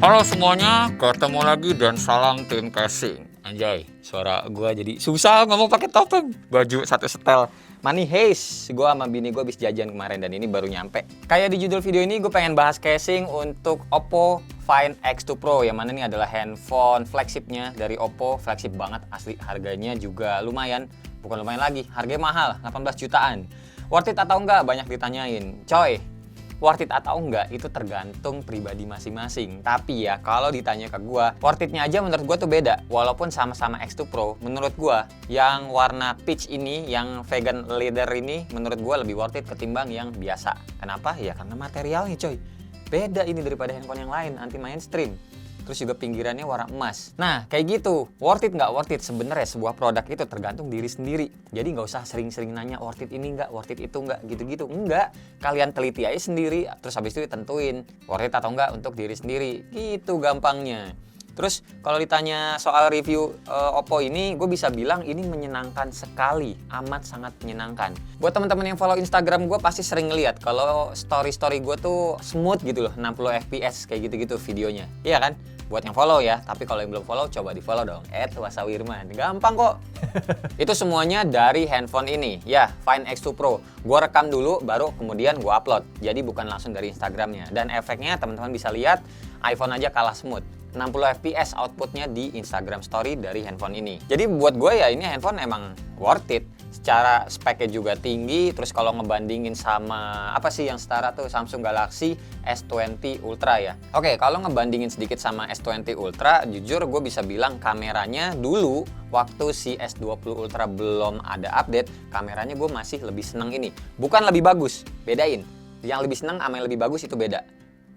Halo semuanya, ketemu lagi dan salam tim casing. Anjay, suara gua jadi susah ngomong pakai topeng. Baju satu setel. Money Heist, gua sama bini gua habis jajan kemarin dan ini baru nyampe. Kayak di judul video ini gue pengen bahas casing untuk Oppo Find X2 Pro, yang mana ini adalah handphone flagshipnya dari Oppo. Flagship banget asli, harganya juga lumayan. Bukan lumayan lagi, harganya mahal, 18 jutaan. Worth it atau enggak? Banyak ditanyain. Coy, worth it atau enggak itu tergantung pribadi masing-masing. Tapi ya kalau ditanya ke gua, worth itnya aja menurut gua tuh beda. Walaupun sama-sama X2 Pro, menurut gua yang warna peach ini, yang vegan leather ini, menurut gua lebih worth it ketimbang yang biasa. Kenapa? Ya karena materialnya coy. Beda ini daripada handphone yang lain, anti mainstream. Terus juga pinggirannya warna emas. Nah, kayak gitu. Worth it nggak worth it? Sebenarnya sebuah produk itu tergantung diri sendiri. Jadi nggak usah sering-sering nanya worth it ini nggak, worth it itu nggak, gitu-gitu. Enggak. Kalian teliti aja sendiri, terus habis itu ditentuin worth it atau enggak untuk diri sendiri. Gitu gampangnya. Terus kalau ditanya soal review Oppo ini, gue bisa bilang ini menyenangkan sekali, amat sangat menyenangkan. Buat teman-teman yang follow Instagram gue pasti sering ngeliat kalau story-story gue tuh smooth gitu loh, 60 fps kayak gitu-gitu videonya. Iya kan? Buat yang follow ya, tapi kalau yang belum follow coba di follow dong, @wasawirman. Gampang kok. Itu semuanya dari handphone ini, ya, Find X2 Pro. Gue rekam dulu, baru kemudian gue upload. Jadi bukan langsung dari Instagramnya. Dan efeknya teman-teman bisa lihat, iPhone aja kalah smooth. 60 fps outputnya di Instagram Story dari handphone ini. Jadi buat gue ya ini handphone emang worth it. Secara speknya juga tinggi. Terus kalau ngebandingin sama apa sih yang setara tuh, Samsung Galaxy S20 Ultra ya. Oke, kalau ngebandingin sedikit sama S20 Ultra, jujur gue bisa bilang kameranya dulu waktu si S20 Ultra belum ada update, kameranya gue masih lebih seneng ini. Bukan lebih bagus, bedain. Yang lebih seneng sama yang lebih bagus itu beda.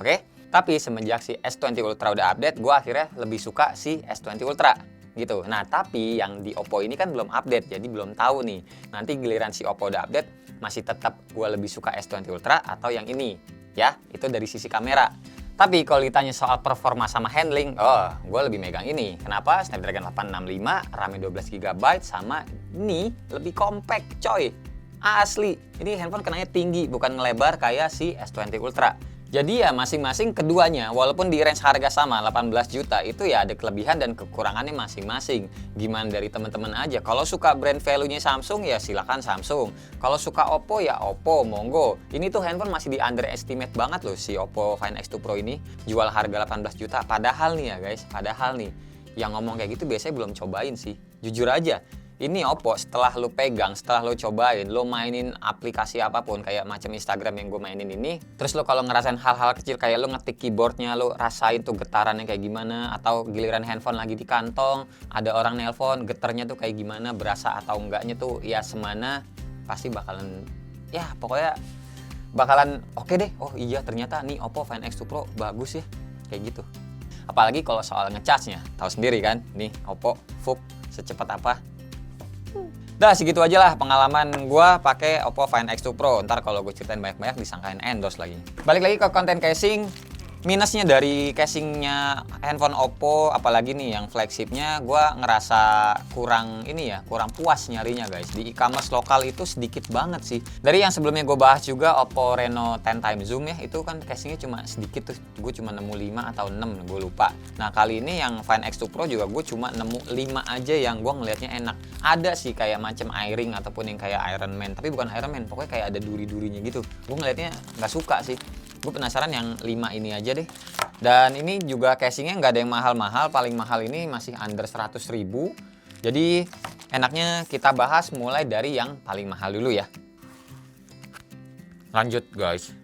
Oke? Tapi semenjak si S20 Ultra udah update, gue akhirnya lebih suka si S20 Ultra gitu. Nah, tapi yang di Oppo ini kan belum update, jadi belum tahu nih. Nanti giliran si Oppo udah update, masih tetap gue lebih suka S20 Ultra atau yang ini. Ya, itu dari sisi kamera. Tapi kalau ditanya soal performa sama handling, gue lebih megang ini. Kenapa? Snapdragon 865, RAM 12GB, sama ini lebih compact coy. Asli, ini handphone kenanya tinggi, bukan ngelebar kayak si S20 Ultra. Jadi ya masing-masing keduanya, walaupun di range harga sama 18 juta, itu ya ada kelebihan dan kekurangannya masing-masing. Gimana dari teman-teman aja. Kalau suka brand value-nya Samsung ya silakan Samsung. Kalau suka Oppo ya Oppo, monggo. Ini tuh handphone masih di underestimate banget loh si Oppo Find X2 Pro ini. Jual harga 18 juta. Padahal nih ya guys, padahal nih yang ngomong kayak gitu biasanya belum cobain sih. Jujur aja. Ini Oppo setelah lo pegang, setelah lo cobain, lo mainin aplikasi apapun kayak macam Instagram yang gue mainin ini, terus lo kalau ngerasain hal-hal kecil kayak lo ngetik keyboardnya, lo rasain tuh getarannya kayak gimana, atau giliran handphone lagi di kantong, ada orang nelpon, getarnya tuh kayak gimana, berasa atau enggaknya tuh ya semana, pasti bakalan, ya pokoknya bakalan oke deh. Oh iya ternyata nih Oppo Find X2 Pro bagus ya, kayak gitu. Apalagi kalau soal ngecasnya, tahu sendiri kan, nih Oppo FUK secepat apa. Dah segitu aja lah pengalaman gue pakai Oppo Find X2 Pro. Ntar kalau gue ceritain banyak-banyak disangkain endorse lagi. Balik lagi ke konten casing. Minusnya dari casingnya handphone Oppo, apalagi nih yang flagshipnya, gue ngerasa kurang ini ya, kurang puas nyarinya guys. Di e-commerce lokal itu sedikit banget sih. Dari yang sebelumnya gue bahas juga Oppo Reno 10 Time Zoom ya, itu kan casingnya cuma sedikit tuh, gue cuma nemu 5 atau 6, gue lupa. Nah kali ini yang Find X2 Pro juga gue cuma nemu 5 aja yang gue ngelihatnya enak. Ada sih kayak macam iRing ataupun yang kayak Iron Man, tapi bukan Iron Man, pokoknya kayak ada duri-durinya gitu. Gue ngelihatnya nggak suka sih. Gue penasaran yang 5 ini aja deh. Dan ini juga casingnya nggak ada yang mahal-mahal. Paling mahal ini masih under 100.000. Jadi enaknya kita bahas mulai dari yang paling mahal dulu ya. Lanjut guys.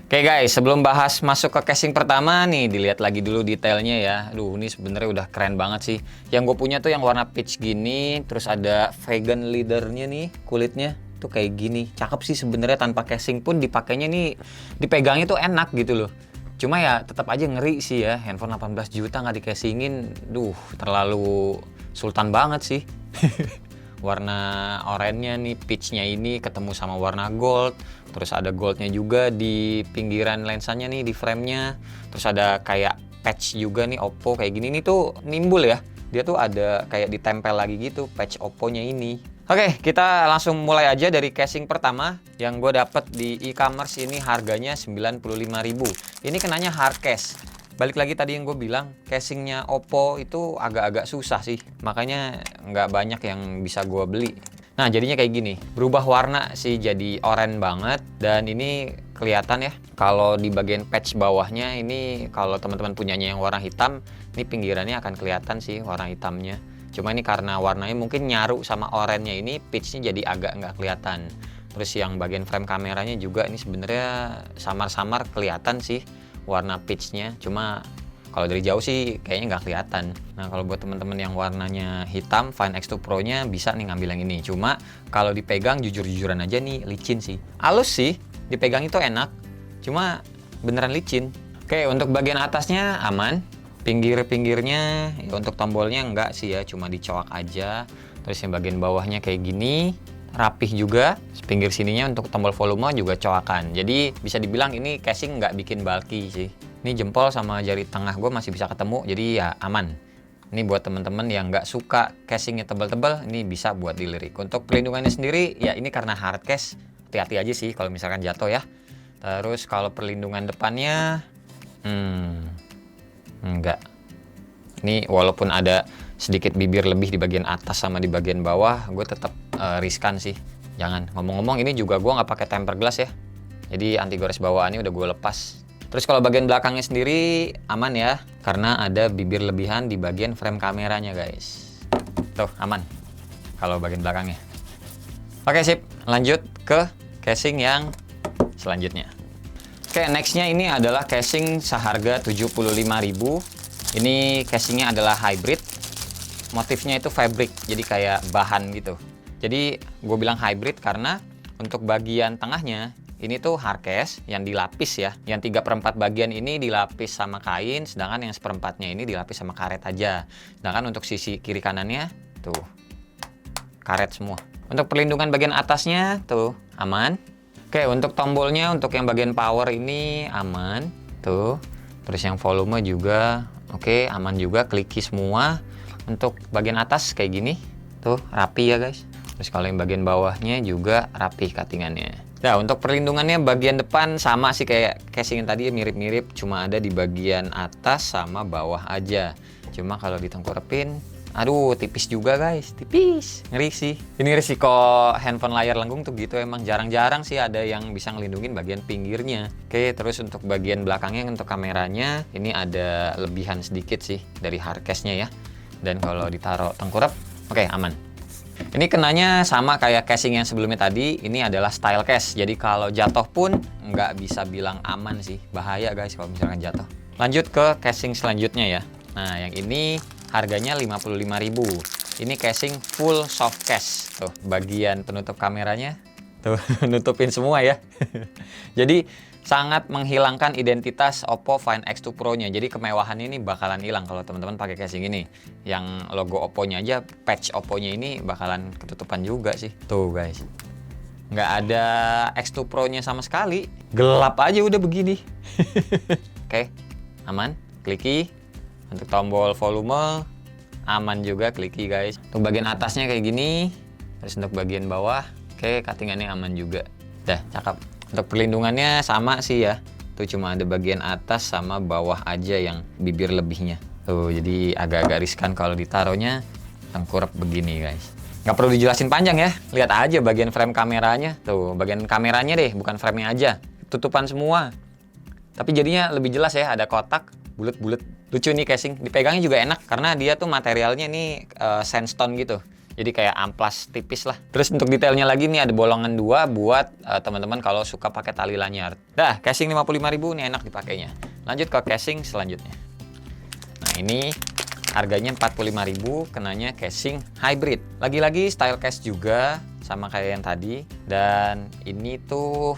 Oke guys, sebelum bahas masuk ke casing pertama nih, dilihat lagi dulu detailnya ya. Aduh, ini sebenarnya udah keren banget sih. Yang gue punya tuh yang warna peach gini, terus ada vegan leathernya nih, kulitnya tuh kayak gini. Cakep sih sebenarnya, tanpa casing pun dipakainya nih, dipegangnya tuh enak gitu loh. Cuma ya tetap aja ngeri sih ya, handphone 18 juta nggak dicasingin, duh terlalu sultan banget sih. Warna oranye nih, peachnya ini ketemu sama warna gold, terus ada goldnya juga di pinggiran lensanya nih, di framenya, terus ada kayak patch juga nih Oppo kayak gini nih tuh nimbul ya, dia tuh ada kayak ditempel lagi gitu patch Oppo-nya ini. Oke, kita langsung mulai aja dari casing pertama yang gue dapet di e-commerce ini, harganya 95.000. Ini kenanya hard case. Balik lagi tadi yang gue bilang, casingnya Oppo itu agak-agak susah sih, makanya nggak banyak yang bisa gue beli. Nah jadinya kayak gini, berubah warna sih jadi oranye banget, dan ini kelihatan ya kalau di bagian patch bawahnya ini, kalau teman-teman punyanya yang warna hitam, ini pinggirannya akan kelihatan sih warna hitamnya. Cuma ini karena warnanya mungkin nyaru sama oranye ini, pitchnya jadi agak nggak kelihatan. Terus yang bagian frame kameranya juga ini sebenarnya samar-samar kelihatan sih warna pitchnya, cuma kalau dari jauh sih kayaknya nggak kelihatan. Nah kalau buat teman-teman yang warnanya hitam, Find X2 Pro nya bisa nih ngambil yang ini. Cuma kalau dipegang jujur-jujuran aja nih licin sih. Halus sih, dipegang itu enak, cuma beneran licin. Oke, untuk bagian atasnya aman. Pinggir-pinggirnya ya, untuk tombolnya enggak sih ya, cuma dicoak aja. Terus yang bagian bawahnya kayak gini, rapih juga. Pinggir sininya untuk tombol volume juga coakan. Jadi bisa dibilang ini casing nggak bikin bulky sih. Ini jempol sama jari tengah gue masih bisa ketemu, jadi ya aman. Ini buat teman-teman yang nggak suka casingnya tebal-tebal, ini bisa buat dilirik. Untuk perlindungannya sendiri, ya ini karena hard case, hati-hati aja sih kalau misalkan jatuh ya. Terus kalau perlindungan depannya, enggak. Ini walaupun ada sedikit bibir lebih di bagian atas sama di bagian bawah, gue tetap riskan sih. Jangan. Ngomong-ngomong ini juga gue nggak pakai tempered glass ya. Jadi anti gores bawaannya udah gue lepas. Terus kalau bagian belakangnya sendiri aman ya, karena ada bibir lebihan di bagian frame kameranya guys. Tuh aman kalau bagian belakangnya. Oke sip, lanjut ke casing yang selanjutnya. Oke, nextnya ini adalah casing seharga 75.000. Ini casingnya adalah hybrid. Motifnya itu fabric, jadi kayak bahan gitu. Jadi gue bilang hybrid karena untuk bagian tengahnya ini tuh hard case yang dilapis ya. Yang 3/4 bagian ini dilapis sama kain, sedangkan yang 1/4-nya ini dilapis sama karet aja. Sedangkan untuk sisi kiri kanannya tuh karet semua. Untuk perlindungan bagian atasnya tuh aman. Oke, untuk tombolnya untuk yang bagian power ini aman tuh. Terus yang volume juga oke, aman juga, kliki semua. Untuk bagian atas kayak gini tuh rapi ya guys. Terus kalau yang bagian bawahnya juga rapi cuttingannya. Nah untuk perlindungannya bagian depan sama sih kayak casing yang tadi, mirip-mirip, cuma ada di bagian atas sama bawah aja. Cuma kalau ditengkurepin, aduh tipis juga guys, tipis, ngeri sih. Ini risiko handphone layar lengkung tuh gitu, emang jarang-jarang sih ada yang bisa ngelindungin bagian pinggirnya. Oke, terus untuk bagian belakangnya untuk kameranya ini ada lebihan sedikit sih dari hard case-nya ya. Dan kalau ditaruh tengkurap, oke aman. Ini kenanya sama kayak casing yang sebelumnya tadi, ini adalah style case. Jadi kalau jatuh pun nggak bisa bilang aman sih, bahaya guys kalau misalkan jatuh. Lanjut ke casing selanjutnya ya. Nah yang ini harganya 55.000. Ini casing full soft case. Tuh, bagian penutup kameranya tuh nutupin semua ya. Jadi sangat menghilangkan identitas Oppo Find X2 Pro-nya. Jadi kemewahan ini bakalan hilang kalau teman-teman pakai casing ini. Yang logo Oppo-nya aja, patch Oppo-nya ini bakalan ketutupan juga sih. Tuh guys. Nggak ada X2 Pro-nya sama sekali. Gelap aja udah begini. Oke, aman. Kliki. Untuk tombol volume aman juga, kliki guys. Untuk bagian atasnya kayak gini. Terus untuk bagian bawah, oke, cuttingannya aman juga. Dah, cakep. Untuk perlindungannya sama sih ya. Tuh cuma ada bagian atas sama bawah aja yang bibir lebihnya. Tuh jadi agak-agak riskan kalau ditaruhnya tengkurap begini guys. Nggak perlu dijelasin panjang ya. Lihat aja bagian frame kameranya. Tuh bagian kameranya deh, bukan frame-nya aja. Tutupan semua. Tapi jadinya lebih jelas ya, ada kotak bulat-bulat. Lucu nih casing. Dipegangnya juga enak karena dia tuh materialnya nih sandstone gitu. Jadi kayak amplas tipis lah. Terus untuk detailnya lagi nih ada bolongan 2 buat teman-teman kalau suka pakai tali lanyar. Dah, casing 55.000 nih enak dipakainya. Lanjut ke casing selanjutnya. Nah, ini harganya 45.000, kenanya casing hybrid. Lagi-lagi style case juga sama kayak yang tadi, dan ini tuh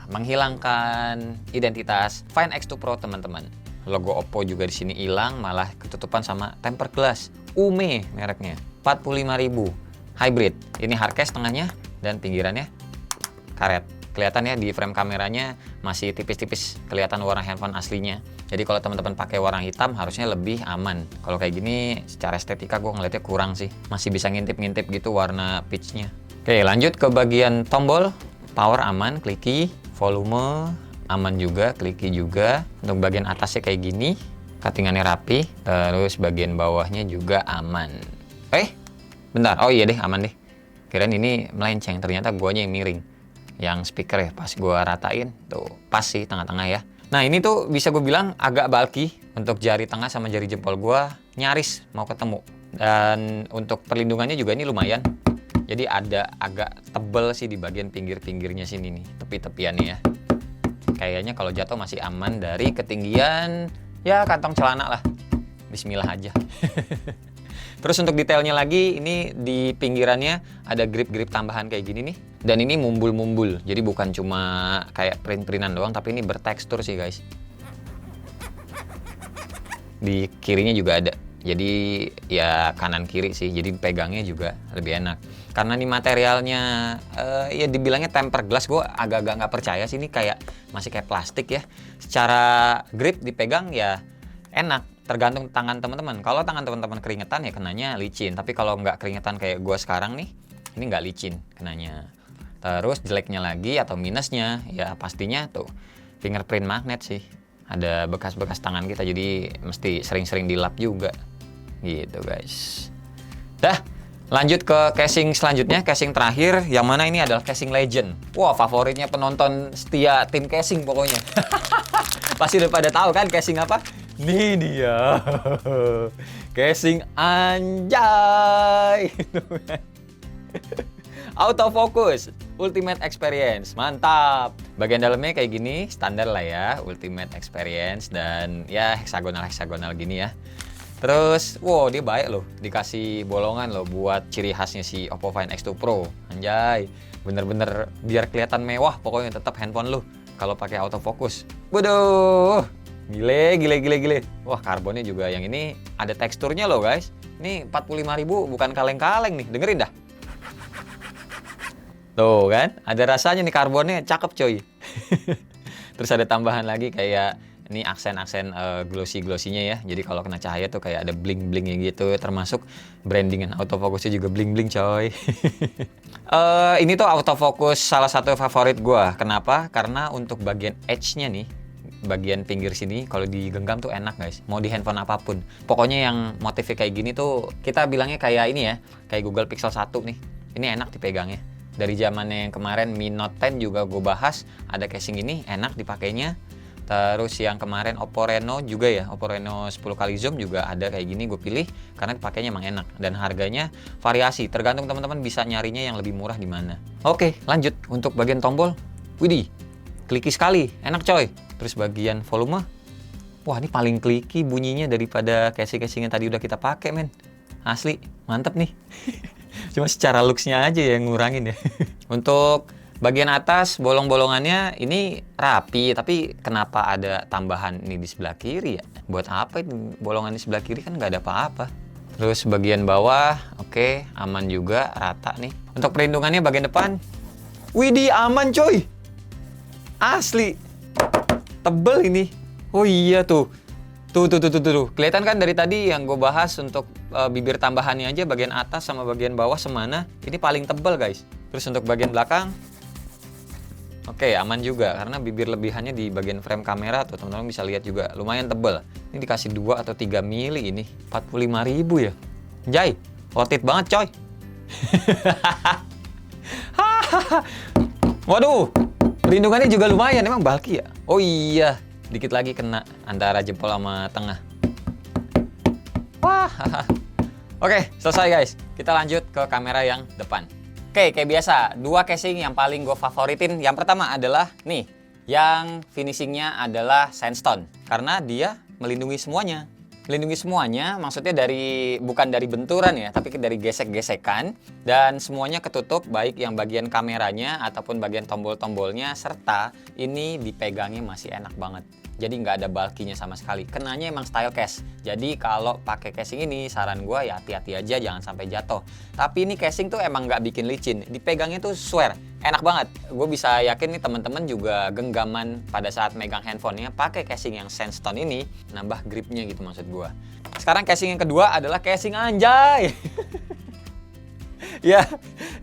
menghilangkan identitas Find X2 Pro teman-teman. Logo Oppo juga di sini hilang, malah ketutupan sama tempered glass. Ume mereknya. 45.000 hybrid. Ini hard case tengahnya dan pinggirannya karet. Kelihatan ya di frame kameranya masih tipis-tipis kelihatan warna handphone aslinya. Jadi kalau teman-teman pakai warna hitam harusnya lebih aman. Kalau kayak gini secara estetika gue ngeliatnya kurang sih. Masih bisa ngintip-ngintip gitu warna pitchnya. Oke, lanjut ke bagian tombol. Power aman, kliki, volume aman juga, clicky juga. Untuk bagian atasnya kayak gini, cuttingannya rapi, terus bagian bawahnya juga aman. Bentar, oh iya deh, aman deh. Kirain ini melenceng, ternyata guanya yang miring. Yang speaker ya, pas gua ratain, tuh pas sih tengah-tengah ya. Nah ini tuh bisa gue bilang agak bulky. Untuk jari tengah sama jari jempol gua nyaris mau ketemu. Dan untuk perlindungannya juga ini lumayan. Jadi ada agak tebel sih di bagian pinggir-pinggirnya sini nih, tepi-tepiannya ya. Kayaknya kalau jatuh masih aman dari ketinggian ya kantong celana lah. Bismillah aja. Terus untuk detailnya lagi, ini di pinggirannya ada grip-grip tambahan kayak gini nih. Dan ini mumbul-mumbul, jadi bukan cuma kayak print-printan doang, tapi ini bertekstur sih guys. Di kirinya juga ada. Jadi ya kanan kiri sih, jadi pegangnya juga lebih enak. Karena nih materialnya ya dibilangnya tempered glass, gue agak-agak nggak percaya sih, ini kayak masih kayak plastik ya. Secara grip dipegang ya enak, tergantung tangan teman-teman. Kalau tangan teman-teman keringetan ya kenanya licin, tapi kalau nggak keringetan kayak gue sekarang nih, ini nggak licin kenanya. Terus jeleknya lagi atau minusnya ya pastinya tuh fingerprint magnet sih. Ada bekas-bekas tangan kita, jadi mesti sering-sering dilap juga gitu guys. Dah, lanjut ke casing selanjutnya, casing terakhir, yang mana ini adalah casing legend. Wah, favoritnya penonton setia tim casing pokoknya. Pasti udah pada tahu kan casing apa? Nih dia. Casing anjay. Autofocus Ultimate Experience, mantap. Bagian dalamnya kayak gini, standar lah ya, Ultimate Experience, dan ya heksagonal gini ya. Terus, wow dia baik loh, dikasih bolongan loh buat ciri khasnya si Oppo Find X2 Pro. Anjay, bener-bener biar kelihatan mewah pokoknya tetap handphone lu kalau pakai autofocus. Waduh, gile. Wah, karbonnya juga yang ini ada teksturnya loh guys. Ini 45.000 bukan kaleng-kaleng nih, dengerin dah. Tuh kan, ada rasanya nih, karbonnya cakep coy. Terus ada tambahan lagi kayak ini aksen-aksen glossy-glossinya ya. Jadi kalau kena cahaya tuh kayak ada bling-blingnya gitu. Termasuk brandingan autofocusnya juga bling-bling coy. Ini tuh autofocus salah satu favorit gua. Kenapa? Karena untuk bagian edge-nya nih, bagian pinggir sini kalau digenggam tuh enak guys. Mau di handphone apapun. Pokoknya yang motifnya kayak gini tuh kita bilangnya kayak ini ya, kayak Google Pixel 1 nih. Ini enak dipegangnya. Dari zamannya yang kemarin Mi Note 10 juga gue bahas, ada casing ini enak dipakainya. Terus yang kemarin Oppo Reno juga ya, Oppo Reno 10 kali zoom juga ada kayak gini, gue pilih karena dipakainya emang enak. Dan harganya variasi, tergantung teman-teman bisa nyarinya yang lebih murah di mana. Oke, lanjut untuk bagian tombol. Widih, kliki sekali, enak coy. Terus bagian volume, wah ini paling kliki bunyinya daripada casing-casing yang tadi udah kita pakai men. Asli, mantep nih. Cuma secara looks-nya aja yang ngurangin ya. Untuk bagian atas bolong-bolongannya ini rapi, tapi kenapa ada tambahan ini di sebelah kiri ya? Buat apa itu bolongan di sebelah kiri, kan nggak ada apa-apa. Terus bagian bawah, oke, aman juga, rata nih. Untuk perlindungannya bagian depan, widih aman coy. Asli, tebel ini. Oh iya tuh. Tuh. Kelihatan kan dari tadi yang gue bahas untuk bibir tambahannya aja, bagian atas sama bagian bawah semana. Ini paling tebel guys. Terus untuk bagian belakang, oke, aman juga karena bibir lebihannya di bagian frame kamera tuh teman-teman bisa lihat juga lumayan tebel. Ini dikasih 2 atau 3 mili ini, 45.000 ya. Jai, worth it banget coy. Waduh, perlindungannya juga lumayan, emang bulky ya. Oh iya, dikit lagi kena antara jempol sama tengah. Wah. Oke, selesai guys. Kita lanjut ke kamera yang depan. Oke, kayak biasa, 2 casing yang paling gue favoritin. Yang pertama adalah nih, yang finishingnya adalah sandstone. Karena dia melindungi semuanya. Melindungi semuanya maksudnya bukan dari benturan ya, tapi dari gesek-gesekan. Dan semuanya ketutup, baik yang bagian kameranya ataupun bagian tombol-tombolnya. Serta ini dipegangnya masih enak banget. Jadi nggak ada bulky-nya sama sekali. Kenanya emang style case. Jadi kalau pakai casing ini, saran gue ya hati-hati aja, jangan sampai jatuh. Tapi ini casing tuh emang nggak bikin licin. Dipegangnya tuh swear, enak banget. Gue bisa yakin nih teman-teman juga genggaman pada saat megang handphonenya pakai casing yang sandstone ini, nambah gripnya gitu maksud gue. Sekarang casing yang kedua adalah casing anjay. Ya,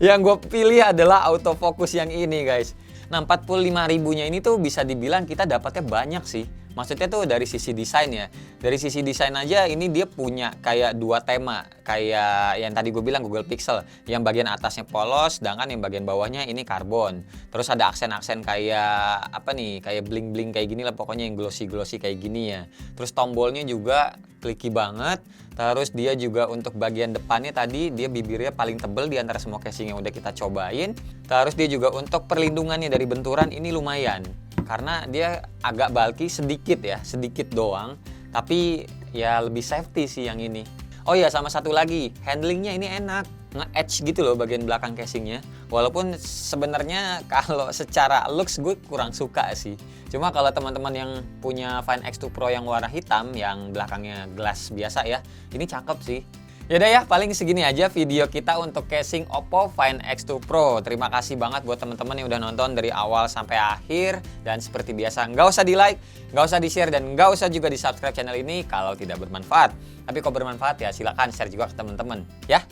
yang gue pilih adalah autofocus yang ini guys. Nah, 45.000-nya ini tuh bisa dibilang kita dapatnya banyak sih. Maksudnya tuh dari sisi desain ya. Dari sisi desain aja ini dia punya kayak dua tema. Kayak yang tadi gue bilang Google Pixel. Yang bagian atasnya polos, sedangkan yang bagian bawahnya ini karbon. Terus ada aksen-aksen kayak apa nih? Kayak bling-bling kayak gini lah pokoknya, yang glossy-glossy kayak gini ya. Terus tombolnya juga clicky banget. Terus dia juga untuk bagian depannya tadi dia bibirnya paling tebel di antara semua casing yang udah kita cobain. Terus dia juga untuk perlindungannya dari benturan ini lumayan. Karena dia agak bulky sedikit ya, sedikit doang. Tapi ya lebih safety sih yang ini. Oh ya, sama satu lagi, handlingnya ini enak. Nge-edge gitu loh bagian belakang casingnya. Walaupun sebenarnya kalau secara looks gue kurang suka sih. Cuma kalau teman-teman yang punya Find X2 Pro yang warna hitam, yang belakangnya glass biasa ya, ini cakep sih. Yaudah ya, paling segini aja video kita untuk casing Oppo Find X2 Pro. Terima kasih banget buat teman-teman yang udah nonton dari awal sampai akhir. Dan seperti biasa, nggak usah di like, nggak usah di share, dan nggak usah juga di subscribe channel ini kalau tidak bermanfaat. Tapi kalau bermanfaat ya silakan share juga ke teman-teman ya.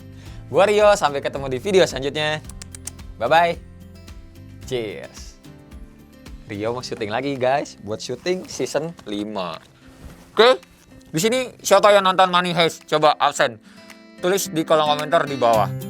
Gua Rio, sampai ketemu di video selanjutnya. Bye-bye. Cheers. Rio mau syuting lagi guys, buat syuting season 5. Oke, di sini siapa yang nonton Money Heist? Coba absen. Tulis di kolom komentar di bawah.